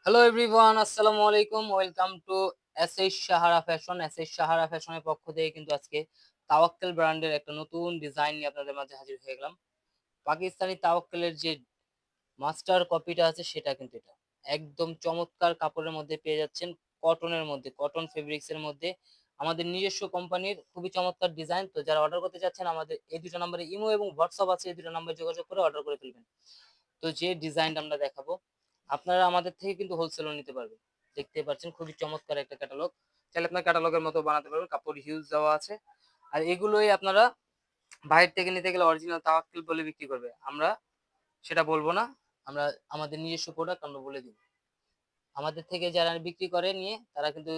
Hello everyone, আসসালামু আলাইকুম। Welcome to SS Sahara fashion. SS Sahara ফ্যাশনের পক্ষ থেকে কিন্তু আজকে তাওয়াক্কেল ব্র্যান্ডের একটা নতুন ডিজাইন নিয়ে আপনাদের মাঝে হাজির হয়ে গেলাম। পাকিস্তানি তাওয়াক্কেলের যে মাস্টার কপিটা আছে সেটা কিন্তু এটা। একদম চমৎকার কাপড়ের মধ্যে পেয়ে যাচ্ছেন, কটনের মধ্যে, কটন ফেব্রিক্স এর মধ্যে। আমাদের নিজস্ব কোম্পানির খুবই চমৎকার ডিজাইন। তো যারা অর্ডার করতে চাচ্ছেন আমাদের এই দুটো নম্বরে ইমো এবং হোয়াটসঅ্যাপ আছে, এই দুটো নম্বরে যোগাযোগ করে অর্ডার করে ফেলবেন। তো যে ডিজাইনটা আমরা দেখাবো আপনারা আমাদের থেকে কিন্তু হোলসেলও নিতে পারবেন। দেখতেই পাচ্ছেন খুবই চমৎকার একটা ক্যাটালগ। চাইলে আপনার ক্যাটালগের মতো বানাতে পারবেন। কাপড় হিউজ দেওয়া আছে। আর এগুলোই আপনারা বাইরে থেকে নিতে গেলে অরিজিনাল তাওয়াক্কেল বলে বিক্রি করবে। আমরা সেটা বলবো না। আমরা আমাদের নিজস্ব প্রোডাক্ট আমরা বলে দিব। আমাদের থেকে যারা বিক্রি করে নিয়ে তারা কিন্তু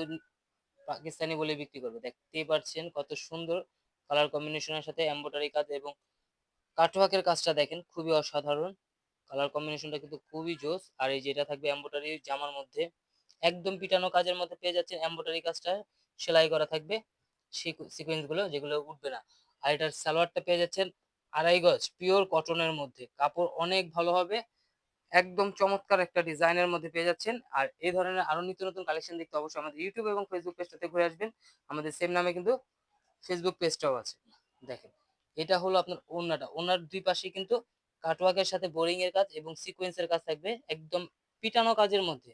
পাকিস্তানি বলে বিক্রি করবে। দেখতেই পাচ্ছেন কত সুন্দর কালার কম্বিনেশনের সাথে এমব্রয়ডারি কাজ এবং কাটওয়ার্কের কাজটা দেখেন খুবই অসাধারণ। কালার কম্বিনেশনটা কিন্তু খুবই জোস। আর এই যেটা থাকবে এমব্রয়ডারি জামার মধ্যে একদম পিটানো কাজের মধ্যে পেয়ে যাচ্ছেন। এমব্রয়ডারি কাজটা সেলাই করা থাকবে, সিকোয়েন্স গুলো যেগুলো উঠবে না। আর এটার সালোয়ারটা পেয়ে যাচ্ছেন 2.5 গজ পিওর কটনের মধ্যে। কাপড় অনেক ভালো হবে। একদম চমৎকার একটা ডিজাইনের মধ্যে পেয়ে যাচ্ছেন। আর এই ধরনের আরো নিত্য নতুন কালেকশন দেখতে অবশ্যই আমাদের ইউটিউব এবং ফেসবুক পেজটাতে ঘুরে আসবেন। আমাদের সেম নামে কিন্তু ফেসবুক পেজটাও আছে। দেখেন, এটা হলো আপনার ওড়নাটা। ওড়নার দুই পাশে কিন্তু কাটওয়ার্কের সাথে বোরিং এর কাজ এবং সিকোয়েন্সের কাজ থাকবে একদম পিটানো কাজের মধ্যে।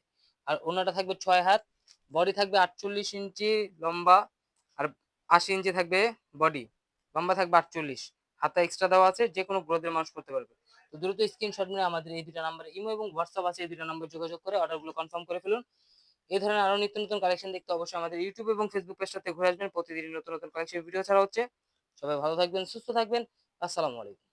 আর ওড়নাটা থাকবে 6 হাত, বডি থাকবে 48 ইঞ্চি লম্বা, আর 80 ইঞ্চি থাকবে বডি, লম্বা থাকবে 48, হাতা এক্সট্রা দেওয়া আছে, যে কোনো গ্রোথের মানুষ করতে পারবে। তো দ্রুত স্ক্রিনশট নিয়ে আমাদের এই দুটো নাম্বারে ইমো এবং হোয়াটসঅ্যাপ আছে, এই দুটো নাম্বার যোগাযোগ করে অর্ডারগুলো কনফার্ম করে ফেলুন। এই ধরনের আরো নিত্য নতুন কালেকশন দেখতে অবশ্যই আমাদের ইউটিউব এবং ফেসবুক পেজটাতে ঘুরে আসবেন। প্রতিদিন নতুন নতুন কালেকশন ভিডিও ছাড়া হচ্ছে। সবাই ভালো থাকবেন, সুস্থ থাকবেন। আসসালামু আলাইকুম।